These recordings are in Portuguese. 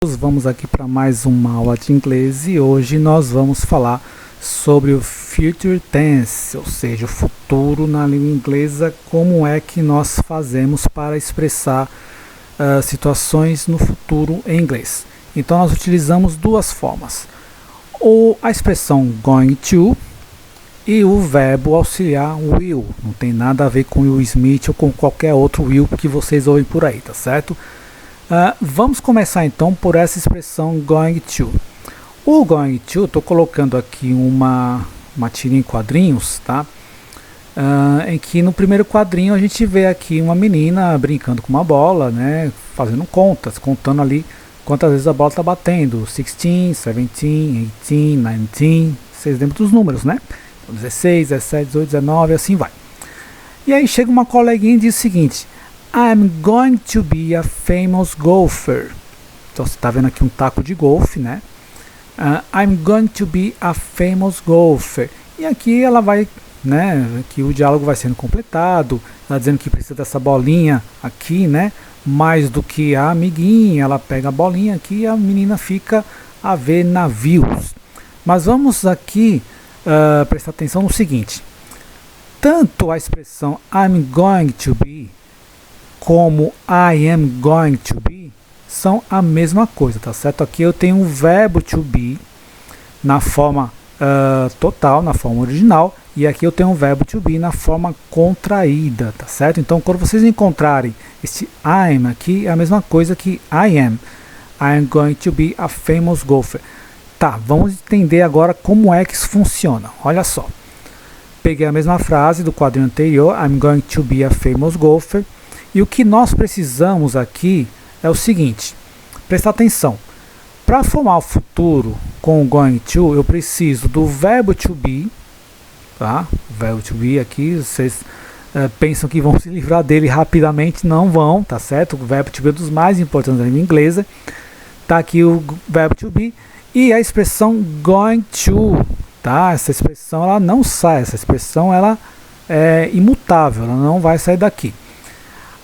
Vamos aqui para mais uma aula de inglês e hoje nós vamos falar sobre o future tense, ou seja, o futuro na língua inglesa, como é que nós fazemos para expressar situações no futuro em inglês. Então nós utilizamos duas formas, a expressão going to e o verbo auxiliar will. Não tem nada a ver com Will Smith ou com qualquer outro will que vocês ouvem por aí, tá certo? Vamos começar então por essa expressão going to. O going to, estou colocando aqui uma tirinha em quadrinhos, tá? Em que no primeiro quadrinho a gente vê aqui uma menina brincando com uma bola, né? Fazendo contas, contando ali quantas vezes a bola está batendo. 16, 17, 18, 19, vocês lembram dos números, né? 16, 17, 18, 19, assim vai. E aí chega uma coleguinha e diz o seguinte: I'm going to be a famous golfer. Então você está vendo aqui um taco de golfe, né? I'm going to be a famous golfer. E aqui ela vai, né? Aqui o diálogo vai sendo completado. Ela dizendo que precisa dessa bolinha aqui, né? Mais do que a amiguinha. Ela pega a bolinha aqui e a menina fica a ver navios. Mas vamos aqui prestar atenção no seguinte: tanto a expressão I'm going to be como I am going to be são a mesma coisa, tá certo? Aqui eu tenho o verbo to be na forma total, na forma original, e aqui eu tenho o verbo to be na forma contraída, tá certo? Então quando vocês encontrarem esse I'm aqui, é a mesma coisa que I am going to be a famous golfer. Tá, vamos entender agora como é que isso funciona. Olha só, peguei a mesma frase do quadrinho anterior, I'm going to be a famous golfer. E o que nós precisamos aqui é o seguinte, prestar atenção. Para formar o futuro com o going to, eu preciso do verbo to be, tá? O verbo to be aqui, vocês pensam que vão se livrar dele rapidamente, não vão, tá certo? O verbo to be é um dos mais importantes da língua inglesa. Tá aqui o verbo to be e a expressão going to, tá? Essa expressão ela não sai, essa expressão ela é imutável, ela não vai sair daqui.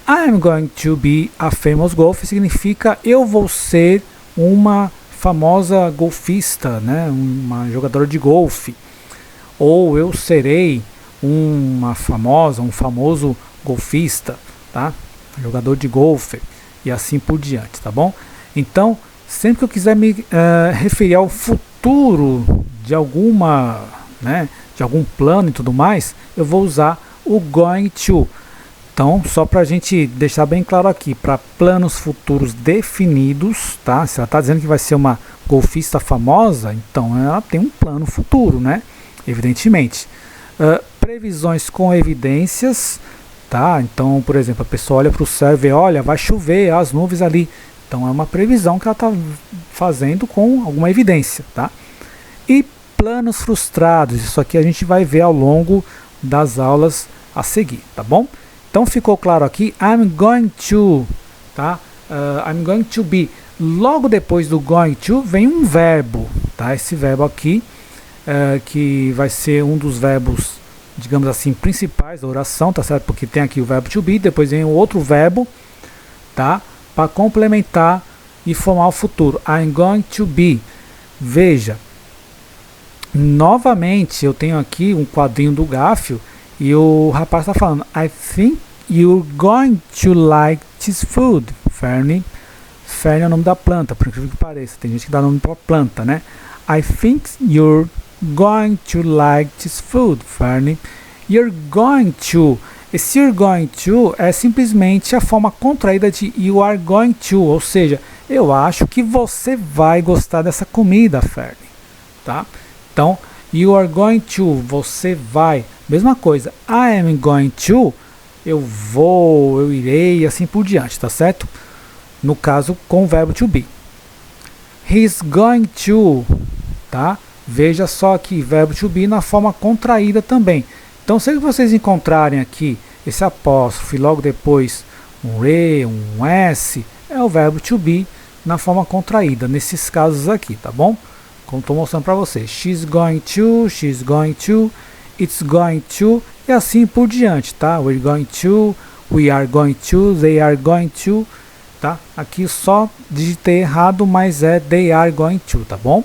I'm going to be a famous golfer significa eu vou ser uma famosa golfista, né? Uma jogadora de golfe. Ou eu serei um famoso golfista, tá? Jogador de golfe e assim por diante, tá bom? Então, sempre que eu quiser me referir ao futuro de alguma, né, de algum plano e tudo mais, eu vou usar o going to. Então, só para a gente deixar bem claro aqui, para planos futuros definidos, tá? Se ela está dizendo que vai ser uma golfista famosa, então ela tem um plano futuro, né? Evidentemente. Previsões com evidências, tá? Então, por exemplo, a pessoa olha para o céu e vê, olha, vai chover, as nuvens ali. Então, é uma previsão que ela está fazendo com alguma evidência, tá? E planos frustrados, isso aqui a gente vai ver ao longo das aulas a seguir, tá bom? Então ficou claro aqui, I'm going to, tá? I'm going to be. Logo depois do going to vem um verbo, tá? Esse verbo aqui, que vai ser um dos verbos, digamos assim, principais da oração, tá certo? Porque tem aqui o verbo to be, depois vem o outro verbo, tá? Para complementar e formar o futuro. I'm going to be. Veja, novamente eu tenho aqui um quadrinho do Garfield. E o rapaz está falando, I think you're going to like this food, Fernie. Fernie é o nome da planta, por incrível que pareça. Tem gente que dá nome para planta, né? I think you're going to like this food, Fernie. You're going to. Esse you're going to é simplesmente a forma contraída de you are going to. Ou seja, eu acho que você vai gostar dessa comida, Fernie. Tá? Então, you are going to, você vai. Mesma coisa, I am going to, eu vou, eu irei, assim por diante, tá certo? No caso, com o verbo to be. He's going to, tá? Veja só aqui, verbo to be na forma contraída também. Então, se vocês encontrarem aqui esse apóstrofe e logo depois um e, um s, é o verbo to be na forma contraída, nesses casos aqui, tá bom? Como estou mostrando para vocês. She's going to, it's going to, e assim por diante, tá? We're going to, we are going to, they are going to, tá? Aqui só digitei errado, mas é they are going to, tá bom?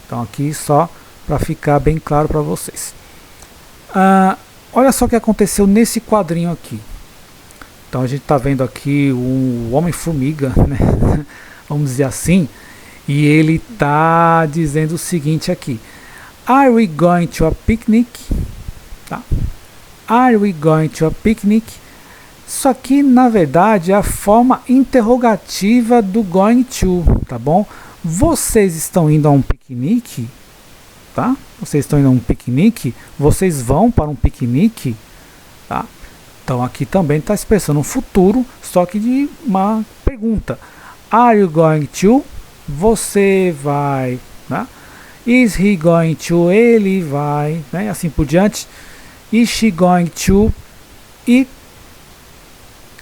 Então aqui só para ficar bem claro para vocês. Olha só o que aconteceu nesse quadrinho aqui. Então a gente está vendo aqui o Homem-Formiga, né? Vamos dizer assim, e ele está dizendo o seguinte aqui: Are we going to a picnic? Tá? Are we going to a picnic? Isso aqui na verdade é a forma interrogativa do going to, tá bom? Vocês estão indo a um piquenique? Tá? Vocês estão indo a um piquenique? Vocês vão para um piquenique? Tá? Então aqui também está expressando um futuro, só que de uma pergunta. Are you going to? Você vai, né? Is he going to? Ele vai, né? Assim por diante. Is she going to? E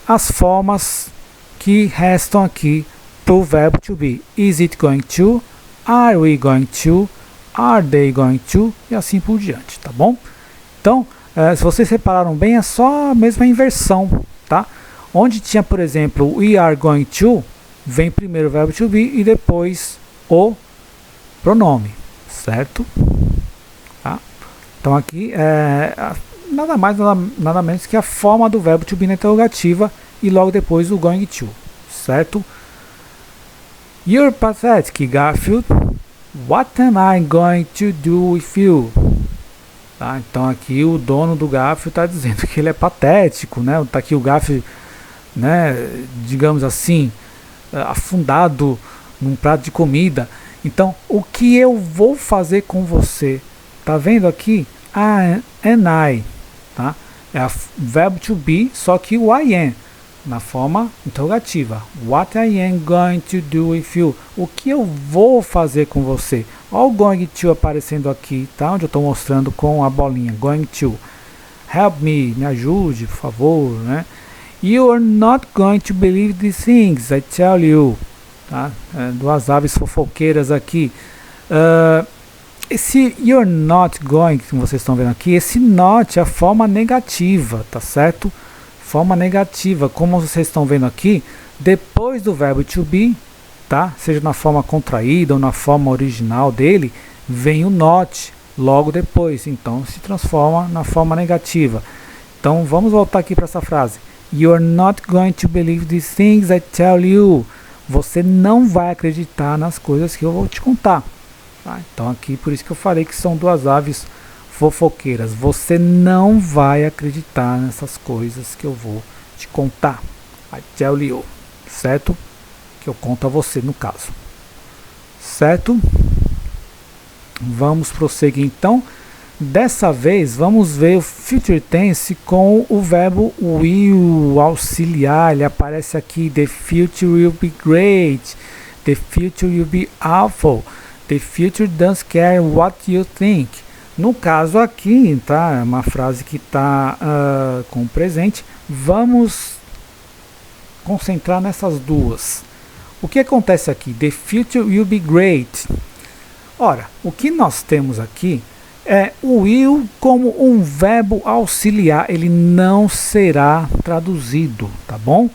as formas que restam aqui para o verbo to be. Is it going to? Are we going to? Are they going to? E assim por diante, tá bom? Então, se vocês repararam bem, é só a mesma inversão, tá? Onde tinha, por exemplo, we are going to, vem primeiro o verbo to be e depois o pronome, certo? Tá? Então aqui é nada mais, nada menos que a forma do verbo to be na interrogativa e logo depois o going to, certo? You're pathetic, Garfield. What am I going to do with you? Tá? Então aqui o dono do Garfield está dizendo que ele é patético, né? Tá aqui o Garfield, né, digamos assim, afundado num prato de comida. Então, o que eu vou fazer com você? Tá vendo aqui? And I, tá? É o verbo to be, só que o I am na forma interrogativa. What I am going to do with you? O que eu vou fazer com você? Olha o going to aparecendo aqui, tá? Onde eu estou mostrando com a bolinha. Going to. Help me ajude, por favor, né? You are not going to believe these things, I tell you. Tá? Duas aves fofoqueiras aqui. Esse you're not going, que vocês estão vendo aqui, esse not é a forma negativa, tá certo? Forma negativa, como vocês estão vendo aqui, depois do verbo to be, tá? Seja na forma contraída ou na forma original dele, vem o not logo depois, então se transforma na forma negativa. Então vamos voltar aqui para essa frase. You're not going to believe these things I tell you. Você não vai acreditar nas coisas que eu vou te contar. Tá? Então aqui por isso que eu falei que são duas aves fofoqueiras. Você não vai acreditar nessas coisas que eu vou te contar. I tell you. Certo? Que eu conto a você no caso. Certo? Vamos prosseguir então. Dessa vez vamos ver o future tense com o verbo will auxiliar. Ele aparece aqui. The future will be great. The future will be awful. The future doesn't care what you think. No caso aqui, tá? É uma frase que está com o presente. Vamos concentrar nessas duas. O que acontece aqui? The future will be great. Ora, o que nós temos aqui é o will como um verbo auxiliar. Ele não será traduzido, tá bom?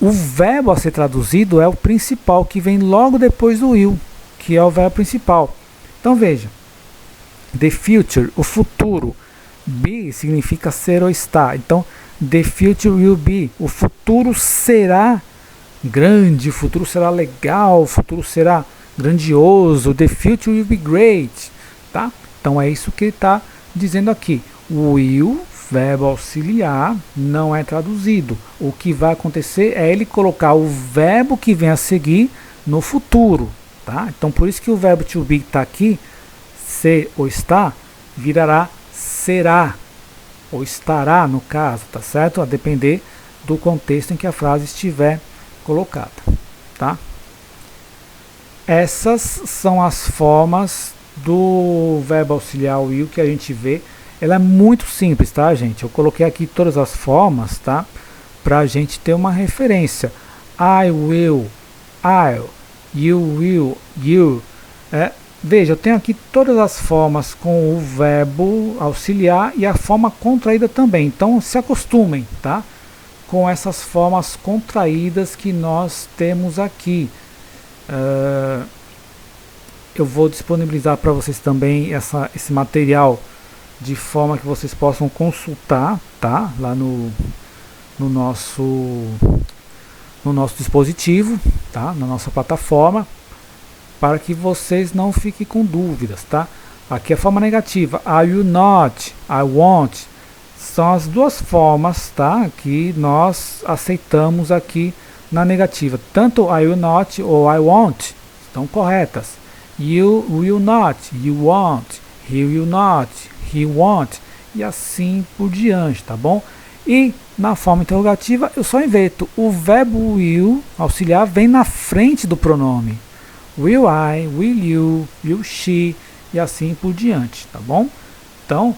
O verbo a ser traduzido é o principal, que vem logo depois do will, que é o verbo principal. Então veja, the future, o futuro, be significa ser ou estar. Então, the future will be, o futuro será grande, o futuro será legal, o futuro será grandioso, the future will be great, tá? Então é isso que ele está dizendo aqui. O will, verbo auxiliar, não é traduzido. O que vai acontecer é ele colocar o verbo que vem a seguir no futuro, tá? Então por isso que o verbo to be está aqui, ser ou estar, virará será ou estará no caso, tá certo? A depender do contexto em que a frase estiver colocada, tá? Essas são as formas do verbo auxiliar will que a gente vê. Ela é muito simples, tá, gente? Eu coloquei aqui todas as formas, tá? Pra a gente ter uma referência. I will, I'll, you will, you. Veja, eu tenho aqui todas as formas com o verbo auxiliar e a forma contraída também. Então se acostumem, tá? com essas formas contraídas que nós temos aqui. Eu vou disponibilizar para vocês também esse material de forma que vocês possam consultar, tá? Lá no nosso dispositivo, tá? Na nossa plataforma, para que vocês não fiquem com dúvidas, tá? Aqui a forma negativa, I will not, I won't, são as duas formas, tá? Que nós aceitamos aqui na negativa. Tanto I will not ou I won't estão corretas. You will not, you won't, he will not, he won't, e assim por diante, tá bom? E na forma interrogativa eu só inverto. O verbo will auxiliar vem na frente do pronome. Will I, will you, will she, e assim por diante, tá bom? Então,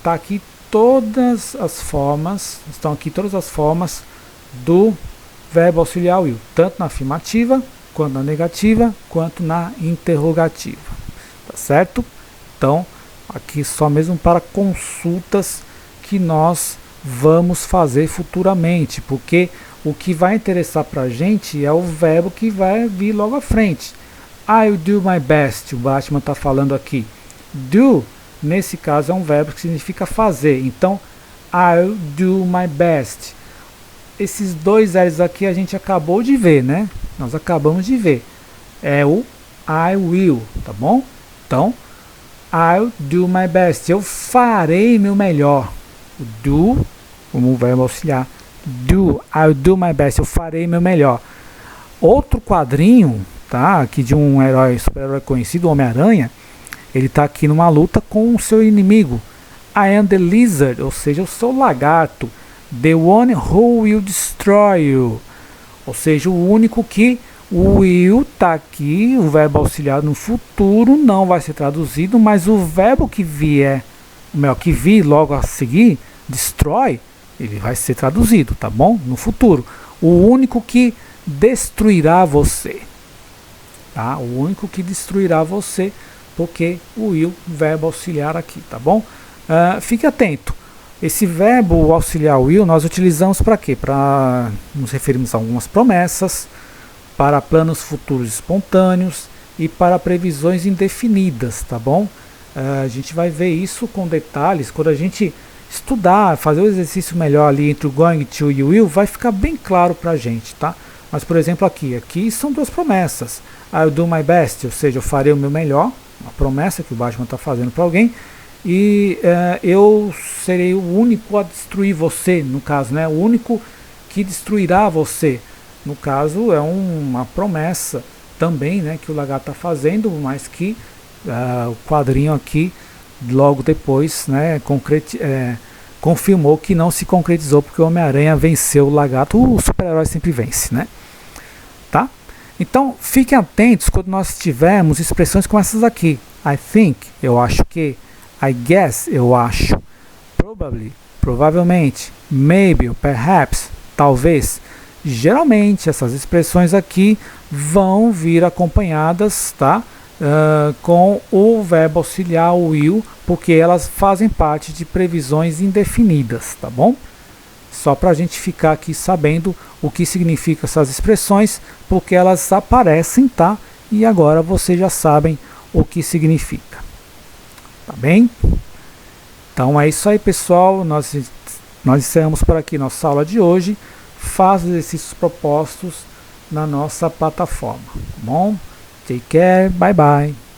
tá aqui todas as formas, estão aqui todas as formas do verbo auxiliar will, tanto na afirmativa, quanto na negativa, quanto na interrogativa, tá certo? Então, aqui só mesmo para consultas que nós vamos fazer futuramente, porque o que vai interessar para a gente é o verbo que vai vir logo à frente. I'll do my best, o Batman está falando aqui. Do, nesse caso, é um verbo que significa fazer. Então, I'll do my best. Esses dois L's aqui a gente acabou de ver, né? Nós acabamos de ver. É o I will, tá bom? Então, I'll do my best. Eu farei meu melhor. O do, como verbo auxiliar. Do, I'll do my best. Eu farei meu melhor. Outro quadrinho, tá? Aqui de um herói, super-herói conhecido, o Homem-Aranha. Ele está aqui numa luta com o seu inimigo. I am the lizard, ou seja, eu sou o lagarto. The one who will destroy you. Ou seja, o único que o will está aqui, o verbo auxiliar no futuro não vai ser traduzido, mas o verbo que vier, que vir logo a seguir, destroy, ele vai ser traduzido, tá bom? No futuro. O único que destruirá você. Tá? O único que destruirá você, porque o will, verbo auxiliar aqui, tá bom? Fique atento. Esse verbo auxiliar will nós utilizamos para quê? Para nos referirmos a algumas promessas, para planos futuros espontâneos e para previsões indefinidas, tá bom? A gente vai ver isso com detalhes quando a gente estudar, fazer o exercício melhor ali entre o going to e o will, vai ficar bem claro para a gente, tá? Mas, por exemplo, aqui são duas promessas. I'll do my best, ou seja, eu farei o meu melhor, uma promessa que o Batman está fazendo para alguém, e eu serei o único a destruir você, no caso, né? O único que destruirá você. No caso, é uma promessa também, né, que o lagarto está fazendo, mas que o quadrinho aqui, logo depois, né, confirmou que não se concretizou, porque o Homem-Aranha venceu o lagarto. O super-herói sempre vence, né? Tá? Então, fiquem atentos quando nós tivermos expressões como essas aqui. I think, eu acho que. I guess, eu acho. Probably, provavelmente. Maybe, perhaps, talvez. Geralmente, essas expressões aqui vão vir acompanhadas, tá? Com o verbo auxiliar will, porque elas fazem parte de previsões indefinidas, tá bom? Só para a gente ficar aqui sabendo o que significam essas expressões, porque elas aparecem, tá? E agora vocês já sabem o que significa. Tá bem? Então é isso aí, pessoal. Nós encerramos por aqui nossa aula de hoje. Faça os exercícios propostos na nossa plataforma. Tá bom? Take care. Bye bye.